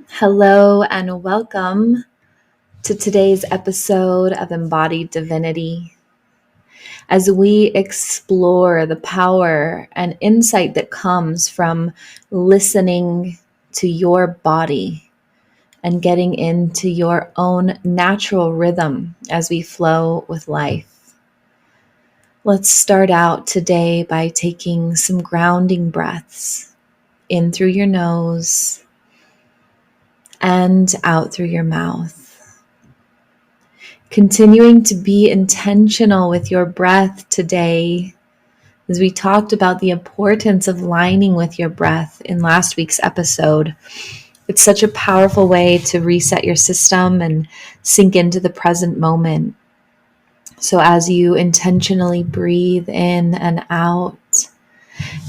Hello and welcome to today's episode of Embodied Divinity. As we explore the power and insight that comes from listening to your body and getting into your own natural rhythm as we flow with life. Let's start out today by taking some grounding breaths in through your nose and out through your mouth. Continuing to be intentional with your breath today, as we talked about the importance of lining with your breath in last week's episode. It's such a powerful way to reset your system and sink into the present moment. So as you intentionally breathe in and out,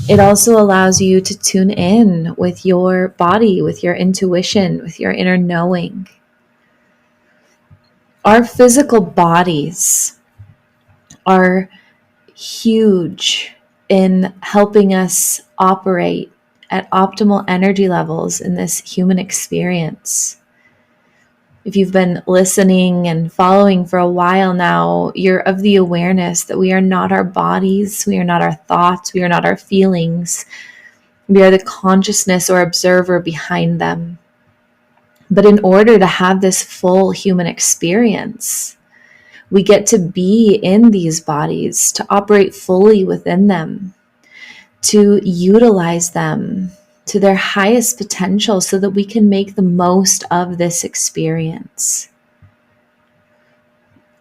it also allows you to tune in with your body, with your intuition, with your inner knowing. Our physical bodies are huge in helping us operate at optimal energy levels in this human experience. If you've been listening and following for a while now, you're of the awareness that we are not our bodies, we are not our thoughts, we are not our feelings. We are the consciousness or observer behind them. But in order to have this full human experience, we get to be in these bodies, to operate fully within them, to utilize them to their highest potential so that we can make the most of this experience.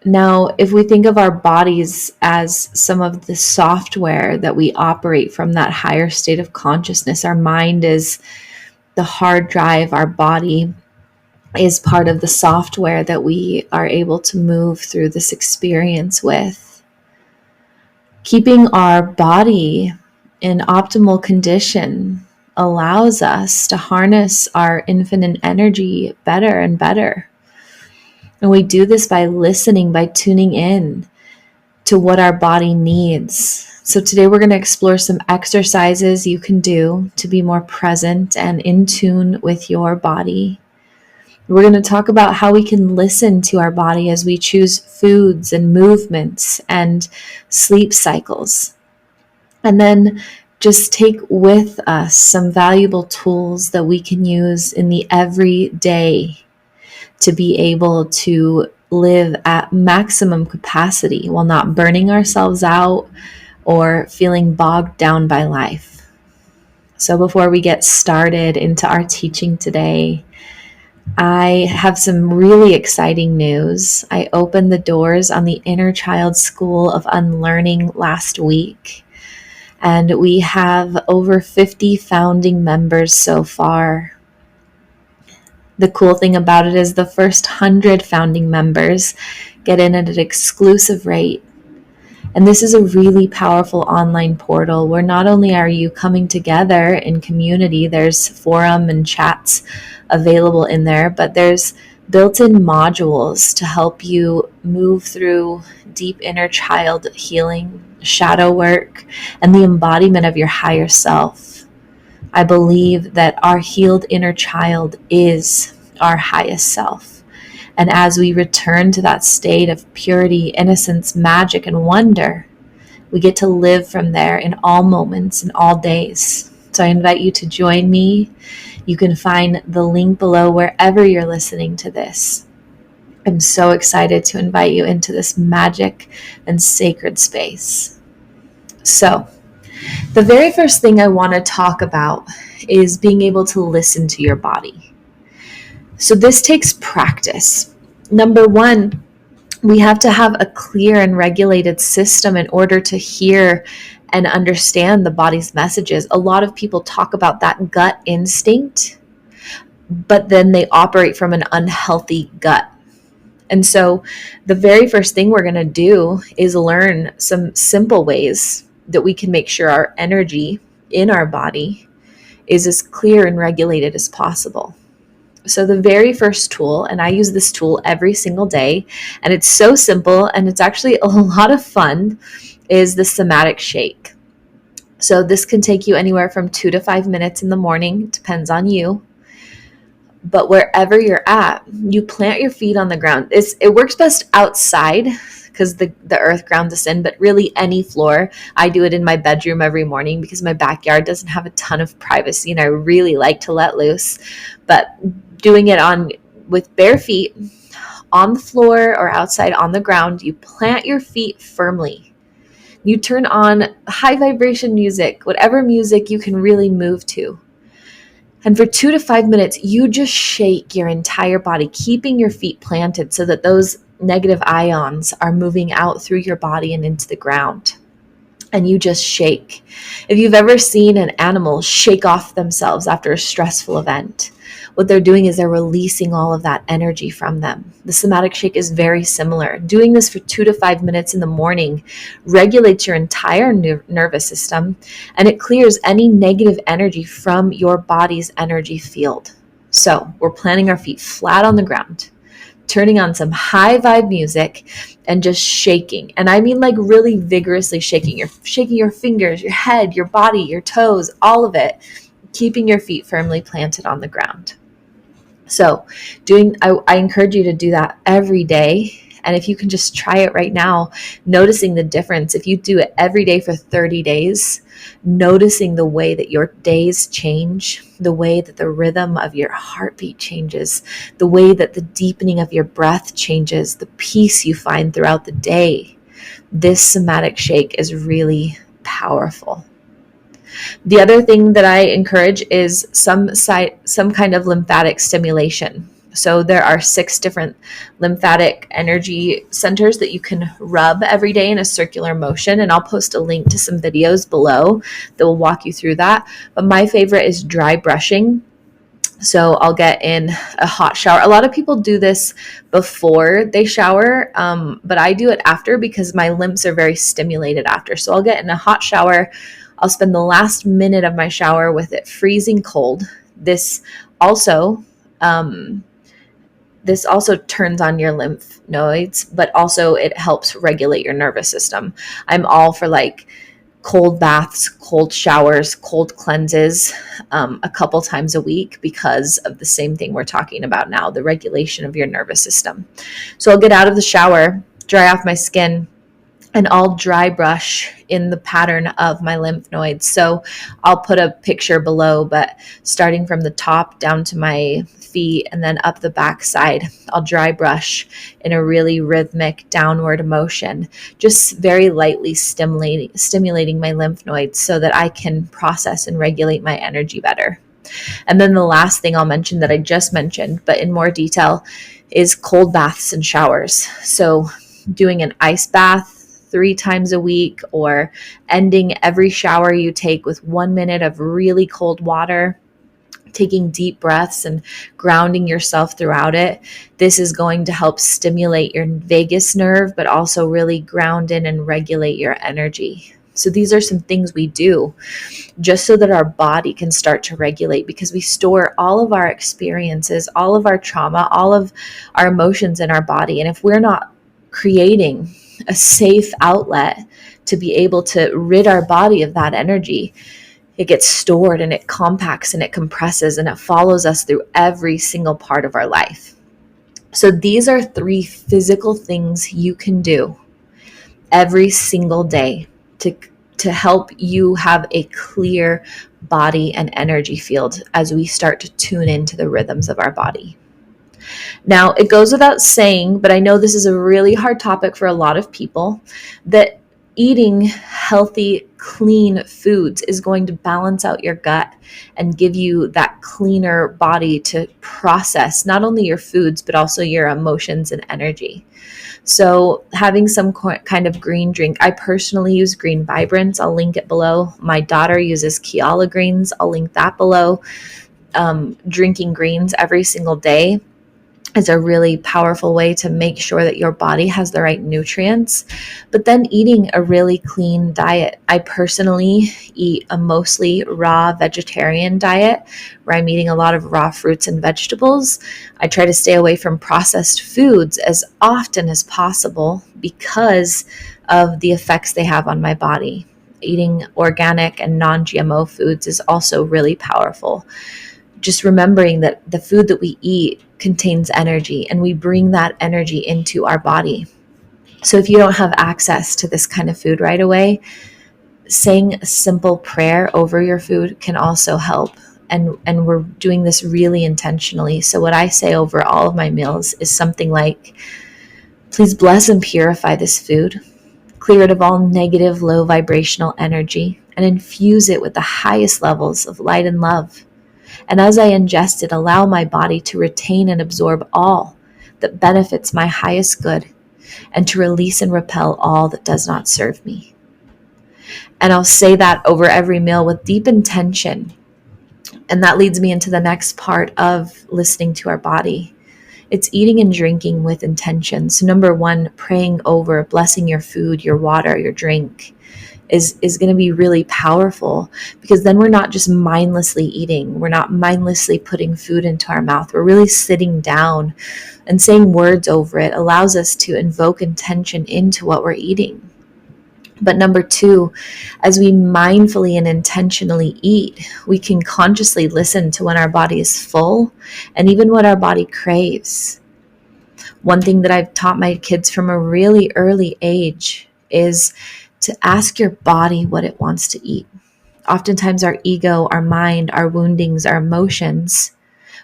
Now, if we think of our bodies as some of the software that we operate from that higher state of consciousness, our mind is the hard drive, our body is part of the software that we are able to move through this experience with. Keeping our body in optimal condition allows us to harness our infinite energy better and better. And we do this by listening, by tuning in to what our body needs. So today we're going to explore some exercises you can do to be more present and in tune with your body. We're going to talk about how we can listen to our body as we choose foods and movements and sleep cycles. And then just take with us some valuable tools that we can use in the everyday to be able to live at maximum capacity while not burning ourselves out or feeling bogged down by life. So before we get started into our teaching today, I have some really exciting news. I opened the doors on the Inner Child School of Unlearning last week, and we have over 50 founding members so far. The cool thing about it is the first 100 founding members get in at an exclusive rate. And this is a really powerful online portal where not only are you coming together in community, there's forum and chats available in there, but there's built-in modules to help you move through deep inner child healing, shadow work, and the embodiment of your higher self. I believe that our healed inner child is our highest self. And as we return to that state of purity, innocence, magic, and wonder, we get to live from there in all moments and all days. So I invite you to join me. You can find the link below wherever you're listening to this. I'm so excited to invite you into this magic and sacred space. So, the very first thing I want to talk about is being able to listen to your body. So this takes practice. Number one, we have to have a clear and regulated system in order to hear and understand the body's messages. A lot of people talk about that gut instinct, but then they operate from an unhealthy gut. And so the very first thing we're going to do is learn some simple ways that we can make sure our energy in our body is as clear and regulated as possible. So the very first tool, and I use this tool every single day, and it's so simple and it's actually a lot of fun, is the Sematic Shake. So this can take you anywhere from 2 to 5 minutes in the morning, depends on you. But wherever you're at, you plant your feet on the ground. It works best outside because the earth grounds us in, but really any floor. I do it in my bedroom every morning because my backyard doesn't have a ton of privacy and I really like to let loose. But doing it on with bare feet on the floor or outside on the ground, you plant your feet firmly. You turn on high vibration music, whatever music you can really move to. And for 2 to 5 minutes, you just shake your entire body, keeping your feet planted so that those negative ions are moving out through your body and into the ground. And you just shake. If you've ever seen an animal shake off themselves after a stressful event, what they're doing is they're releasing all of that energy from them. The Sematic Shake is very similar. Doing this for 2 to 5 minutes in the morning regulates your entire nervous system, and it clears any negative energy from your body's energy field. So we're planting our feet flat on the ground, turning on some high vibe music and just shaking. And I mean like really vigorously shaking. You're shaking your fingers, your head, your body, your toes, all of it, keeping your feet firmly planted on the ground. So I encourage you to do that every day. And if you can just try it right now, noticing the difference, if you do it every day for 30 days, noticing the way that your days change, the way that the rhythm of your heartbeat changes, the way that the deepening of your breath changes, the peace you find throughout the day, this Sematic Shake is really powerful. The other thing that I encourage is some kind of lymphatic stimulation. So there are 6 different lymphatic energy centers that you can rub every day in a circular motion. And I'll post a link to some videos below that will walk you through that. But my favorite is dry brushing. So I'll get in a hot shower. A lot of people do this before they shower, but I do it after because my limbs are very stimulated after. So I'll get in a hot shower. I'll spend the last minute of my shower with it freezing cold. This also turns on your lymph nodes, but also it helps regulate your nervous system. I'm all for like cold baths, cold showers, cold cleanses a couple times a week because of the same thing we're talking about now, the regulation of your nervous system. So I'll get out of the shower, dry off my skin, and I'll dry brush in the pattern of my lymph nodes. So I'll put a picture below, but starting from the top down to my feet and then up the back side, I'll dry brush in a really rhythmic downward motion, just very lightly stimulating my lymph nodes so that I can process and regulate my energy better. And then the last thing I'll mention that I just mentioned, but in more detail, is cold baths and showers. So doing an ice bath 3 times a week, or ending every shower you take with 1 minute of really cold water, taking deep breaths and grounding yourself throughout it. This is going to help stimulate your vagus nerve, but also really ground in and regulate your energy. So these are some things we do just so that our body can start to regulate, because we store all of our experiences, all of our trauma, all of our emotions in our body. And if we're not creating a safe outlet to be able to rid our body of that energy, it gets stored and it compacts and it compresses and it follows us through every single part of our life. So these are 3 physical things you can do every single day to help you have a clear body and energy field as we start to tune into the rhythms of our body. Now, it goes without saying, but I know this is a really hard topic for a lot of people, that eating healthy, clean foods is going to balance out your gut and give you that cleaner body to process not only your foods, but also your emotions and energy. So having some kind of green drink, I personally use Green Vibrance. I'll link it below. My daughter uses Kiala Greens. I'll link that below. Drinking greens every single day is a really powerful way to make sure that your body has the right nutrients, but then eating a really clean diet. I personally eat a mostly raw vegetarian diet where I'm eating a lot of raw fruits and vegetables. I try to stay away from processed foods as often as possible because of the effects they have on my body. Eating organic and non-GMO foods is also really powerful. just remembering that the food that we eat contains energy, and we bring that energy into our body. So if you don't have access to this kind of food right away, saying a simple prayer over your food can also help. And we're doing this really intentionally. So what I say over all of my meals is something like, please bless and purify this food, clear it of all negative, low vibrational energy, and infuse it with the highest levels of light and love. And as I ingest it, allow my body to retain and absorb all that benefits my highest good, and to release and repel all that does not serve me. And I'll say that over every meal with deep intention. And that leads me into the next part of listening to our body. It's eating and drinking with intention. So number one, praying over, blessing your food, your water, your drink is going to be really powerful, because then we're not just mindlessly eating. We're not mindlessly putting food into our mouth. We're really sitting down and saying words over it allows us to invoke intention into what we're eating. But number two, as we mindfully and intentionally eat, we can consciously listen to when our body is full and even what our body craves. One thing that I've taught my kids from a really early age is to ask your body what it wants to eat. Oftentimes our ego, our mind, our woundings, our emotions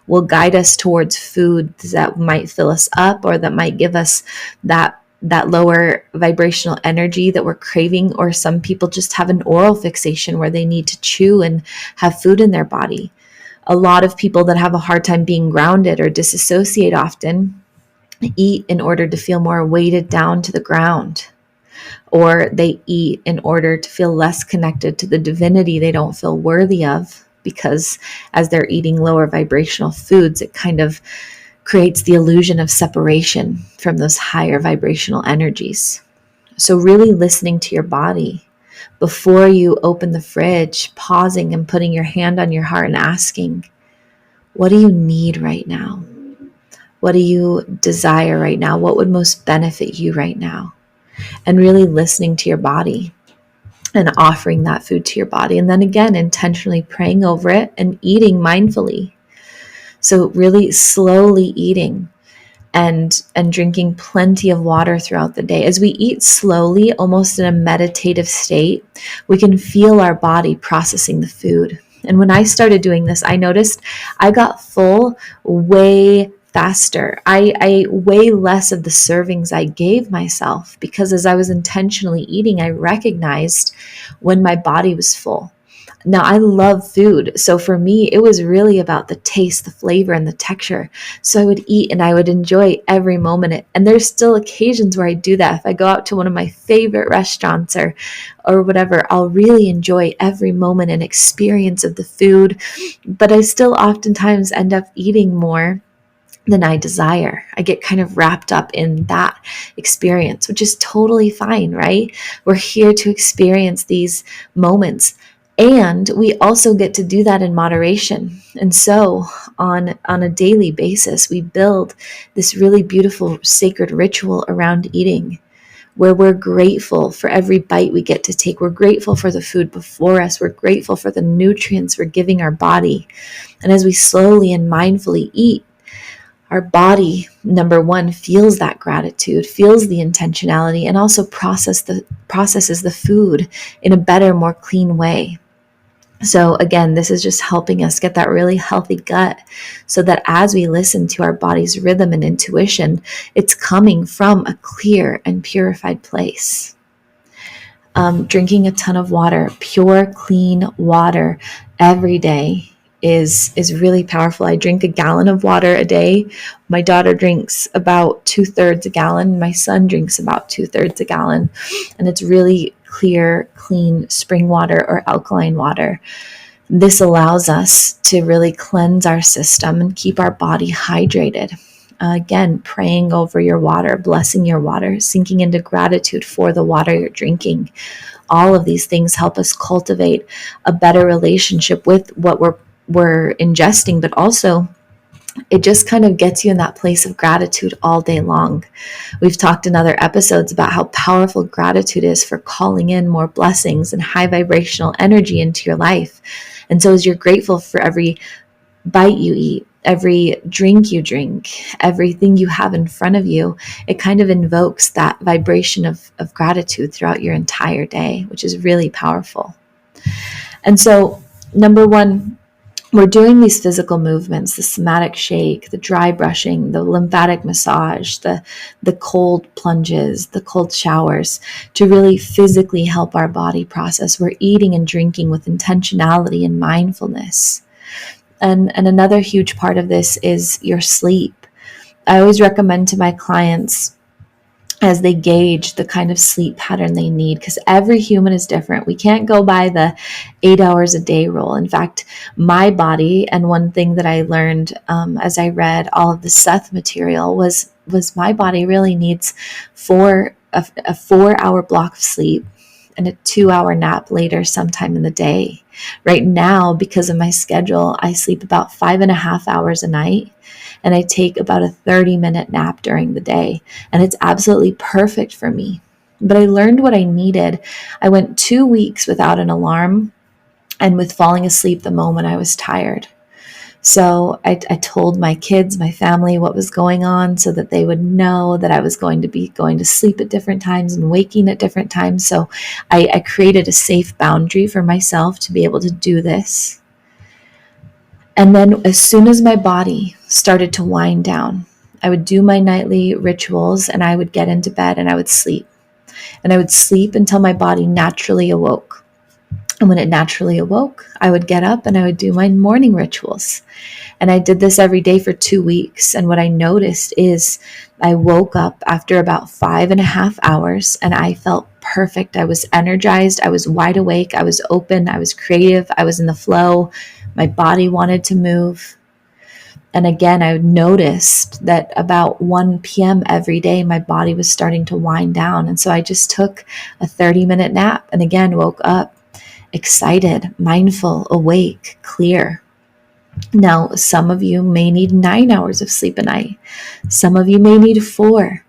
will guide us towards foods that might fill us up, or that might give us that lower vibrational energy that we're craving. Or some people just have an oral fixation where they need to chew and have food in their body. A lot of people that have a hard time being grounded or disassociate often eat in order to feel more weighted down to the ground, or they eat in order to feel less connected to the divinity they don't feel worthy of, because as they're eating lower vibrational foods, it kind of creates the illusion of separation from those higher vibrational energies. So really listening to your body before you open the fridge, pausing and putting your hand on your heart and asking, what do you need right now? What do you desire right now? What would most benefit you right now? And really listening to your body and offering that food to your body. And then again, intentionally praying over it and eating mindfully. So really slowly eating and drinking plenty of water throughout the day. As we eat slowly, almost in a meditative state, we can feel our body processing the food. And when I started doing this, I noticed I got full way faster. I ate way less of the servings I gave myself, because as I was intentionally eating, I recognized when my body was full. Now, I love food. So for me, it was really about the taste, the flavor, and the texture. So I would eat and I would enjoy every moment. And there's still occasions where I do that. If I go out to one of my favorite restaurants or whatever, I'll really enjoy every moment and experience of the food. But I still oftentimes end up eating more than I desire. I get kind of wrapped up in that experience, which is totally fine, right? We're here to experience these moments. And we also get to do that in moderation. And so on a daily basis, we build this really beautiful sacred ritual around eating, where we're grateful for every bite we get to take. We're grateful for the food before us. We're grateful for the nutrients we're giving our body. And as we slowly and mindfully eat, our body, number one, feels that gratitude, feels the intentionality, and also processes the food in a better, more clean way. So again, this is just helping us get that really healthy gut, so that as we listen to our body's rhythm and intuition, it's coming from a clear and purified place. Drinking a ton of water, pure, clean water every day is really powerful. I drink a gallon of water a day. My daughter drinks about 2/3 a gallon. My son drinks about 2/3 a gallon. And it's really clear, clean spring water or alkaline water. This allows us to really cleanse our system and keep our body hydrated. Again, praying over your water, blessing your water, sinking into gratitude for the water you're drinking. All of these things help us cultivate a better relationship with what we're ingesting, but also it just kind of gets you in that place of gratitude all day long. We've talked in other episodes about how powerful gratitude is for calling in more blessings and high vibrational energy into your life. And so as you're grateful for every bite you eat, every drink you drink, everything you have in front of you, it kind of invokes that vibration of gratitude throughout your entire day, which is really powerful. And so, number one, we're doing these physical movements, the somatic shake, the dry brushing, the lymphatic massage, the cold plunges, the cold showers, to really physically help our body process. We're eating and drinking with intentionality and mindfulness. And another huge part of this is your sleep. I always recommend to my clients, as they gauge the kind of sleep pattern they need, because every human is different. We can't go by the 8 hours a day rule. In fact, my body, and one thing that I learned as I read all of the Seth material was my body really needs a 4 hour block of sleep and a 2 hour nap later sometime in the day. Right now, because of my schedule, I sleep about 5.5 hours a night, and I take about a 30-minute nap during the day, and it's absolutely perfect for me. But I learned what I needed. I went 2 weeks without an alarm and with falling asleep the moment I was tired. So I told my kids, my family, what was going on so that they would know that I was going to be going to sleep at different times and waking at different times. So I created a safe boundary for myself to be able to do this. And then as soon as my body started to wind down, I would do my nightly rituals and I would get into bed and I would sleep. And I would sleep until my body naturally awoke. And when it naturally awoke, I would get up and I would do my morning rituals. And I did this every day for 2 weeks. And what I noticed is I woke up after about 5.5 hours and I felt perfect. I was energized. I was wide awake. I was open. I was creative. I was in the flow. My body wanted to move. And again, I noticed that about 1 p.m. every day, my body was starting to wind down. And so I just took a 30-minute nap and again woke up excited, mindful, awake, clear. Now, some of you may need 9 hours of sleep a night. Some of you may need 4.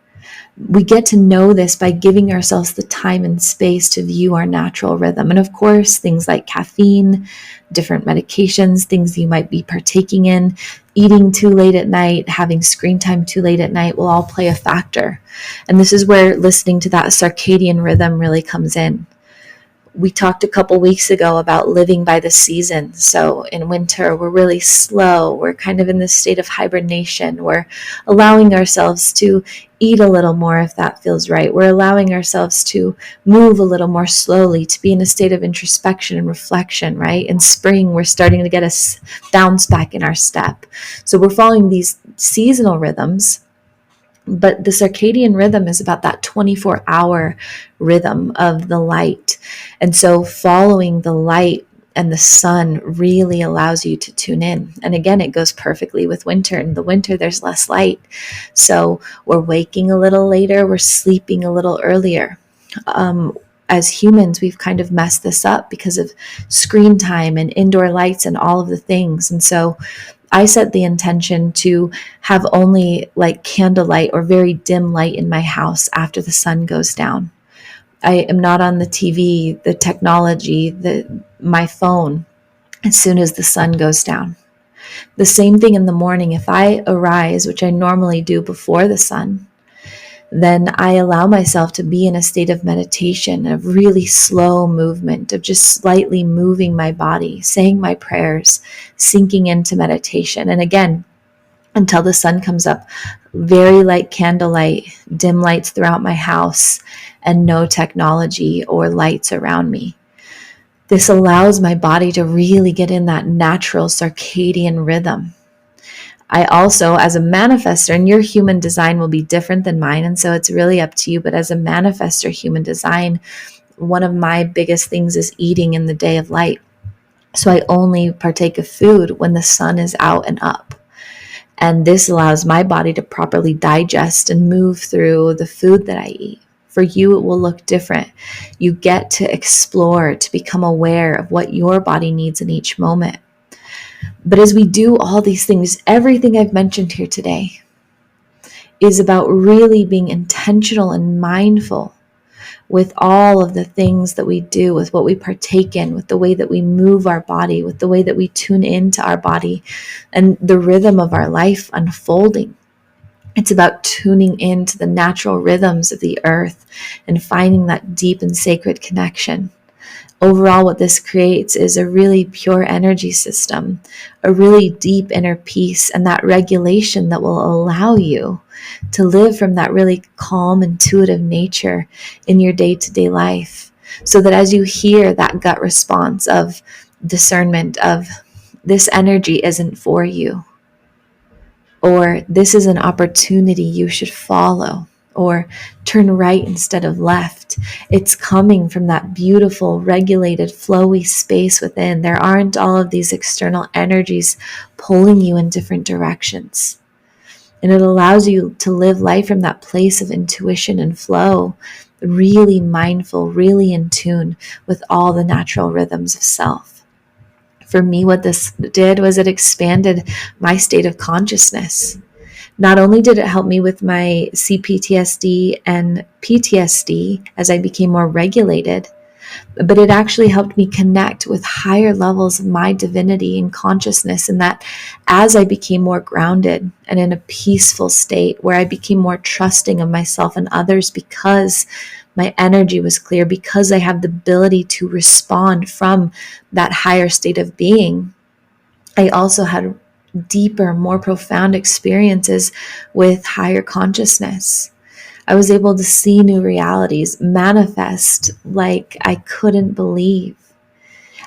We get to know this by giving ourselves the time and space to view our natural rhythm. And of course, things like caffeine, different medications, things you might be partaking in, eating too late at night, having screen time too late at night will all play a factor. And this is where listening to that circadian rhythm really comes in. We talked a couple weeks ago about living by the season. So in winter, we're really slow. We're kind of in this state of hibernation. We're allowing ourselves to eat a little more if that feels right. We're allowing ourselves to move a little more slowly, to be in a state of introspection and reflection, right? In spring, we're starting to get a bounce back in our step. So we're following these seasonal rhythms. But the circadian rhythm is about that 24-hour rhythm of the light. And so following the light and the sun really allows you to tune in. And again, it goes perfectly with winter. In the winter, there's less light. So we're waking a little later, we're sleeping a little earlier. As humans, we've kind of messed this up because of screen time and indoor lights and all of the things. And so I set the intention to have only like candlelight or very dim light in my house after the sun goes down. I am not on the TV, the technology, my phone as soon as the sun goes down. The same thing in the morning. If I arise, which I normally do before the sun, then I allow myself to be in a state of meditation, of really slow movement, of just slightly moving my body, saying my prayers, sinking into meditation. And again, until the sun comes up, very light candlelight, dim lights throughout my house, and no technology or lights around me. This allows my body to really get in that natural circadian rhythm. I also, as a manifestor, and your human design will be different than mine, and so it's really up to you, but as a manifestor human design, one of my biggest things is eating in the day of light. So I only partake of food when the sun is out and up. And this allows my body to properly digest and move through the food that I eat. For you, it will look different. You get to explore, to become aware of what your body needs in each moment. But as we do all these things, everything I've mentioned here today is about really being intentional and mindful with all of the things that we do, with what we partake in, with the way that we move our body, with the way that we tune into our body and the rhythm of our life unfolding. It's about tuning into the natural rhythms of the earth and finding that deep and sacred connection. Overall, what this creates is a really pure energy system, a really deep inner peace, and that regulation that will allow you to live from that really calm, intuitive nature in your day-to-day life. So that as you hear that gut response of discernment of this energy isn't for you, or this is an opportunity you should follow, or turn right instead of left. It's coming from that beautiful, regulated, flowy space within. There aren't all of these external energies pulling you in different directions. And it allows you to live life from that place of intuition and flow, really mindful, really in tune with all the natural rhythms of self. For me, what this did was it expanded my state of consciousness. Not only did it help me with my CPTSD and PTSD as I became more regulated, but it actually helped me connect with higher levels of my divinity and consciousness. And that as I became more grounded and in a peaceful state where I became more trusting of myself and others because my energy was clear, because I have the ability to respond from that higher state of being, I also had deeper, more profound experiences with higher consciousness. I was able to see new realities manifest like I couldn't believe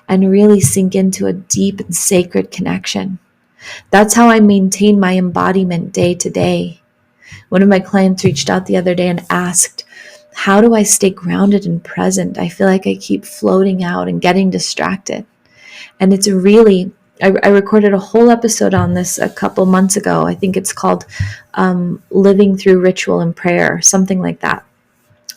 and really sink into a deep and sacred connection. That's how I maintain my embodiment day to day. One of my clients reached out the other day and asked, how do I stay grounded and present? I feel like I keep floating out and getting distracted. And it's really, I recorded a whole episode on this a couple months ago. I think it's called Living Through Ritual and Prayer, something like that.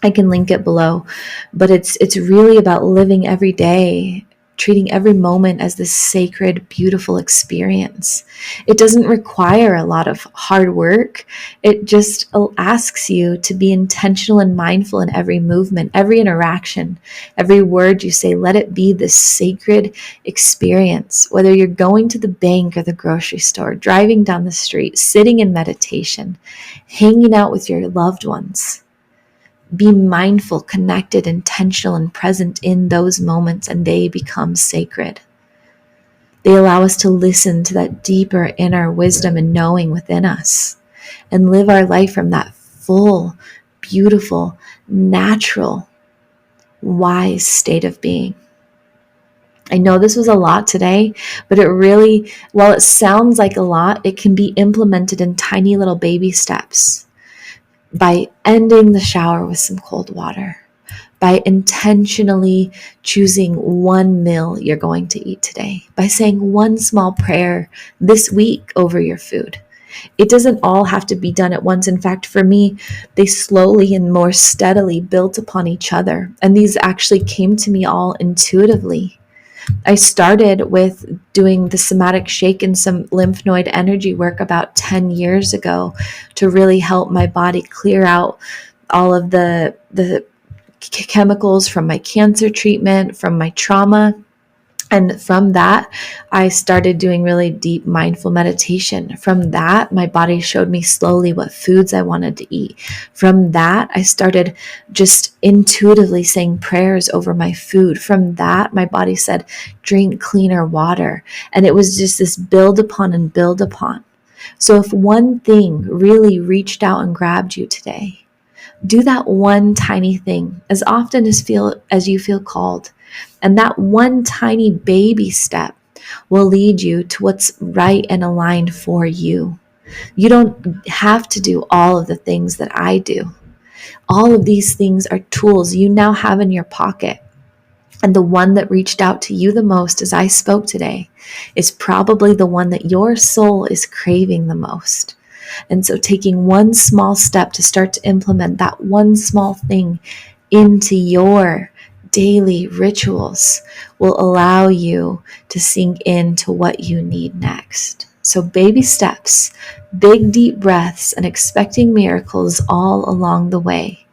I can link it below. But it's really about living every day, treating every moment as this sacred, beautiful experience. It doesn't require a lot of hard work. It just asks you to be intentional and mindful in every movement, every interaction, every word you say. Let it be this sacred experience, whether you're going to the bank or the grocery store, driving down the street, sitting in meditation, hanging out with your loved ones. Be mindful, connected, intentional, and present in those moments, and they become sacred. They allow us to listen to that deeper inner wisdom and knowing within us and live our life from that full, beautiful, natural, wise state of being. I know this was a lot today, but it really, while it sounds like a lot, it can be implemented in tiny little baby steps. By ending the shower with some cold water, by intentionally choosing one meal you're going to eat today, by saying one small prayer this week over your food. It doesn't all have to be done at once. In fact, for me, they slowly and more steadily built upon each other. And these actually came to me all intuitively. I started with doing the Sematic Shake and some lymph node energy work about 10 years ago to really help my body clear out all of the chemicals from my cancer treatment, from my trauma. And from that, I started doing really deep mindful meditation. From that, my body showed me slowly what foods I wanted to eat. From that, I started just intuitively saying prayers over my food. From that, my body said, drink cleaner water. And it was just this build upon and build upon. So if one thing really reached out and grabbed you today, do that one tiny thing as often as you feel called. And that one tiny baby step will lead you to what's right and aligned for you. You don't have to do all of the things that I do. All of these things are tools you now have in your pocket. And the one that reached out to you the most as I spoke today is probably the one that your soul is craving the most. And so taking one small step to start to implement that one small thing into your daily rituals will allow you to sink into what you need next. So baby steps, big deep breaths, and expecting miracles all along the way.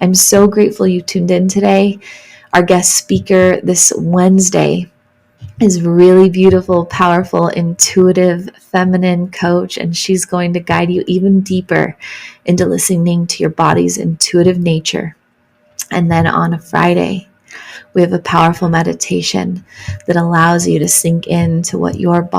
I'm so grateful you tuned in today. Our guest speaker this Wednesday is really beautiful, powerful, intuitive, feminine coach, and she's going to guide you even deeper into listening to your body's intuitive nature. And then on a Friday, we have a powerful meditation that allows you to sink into what your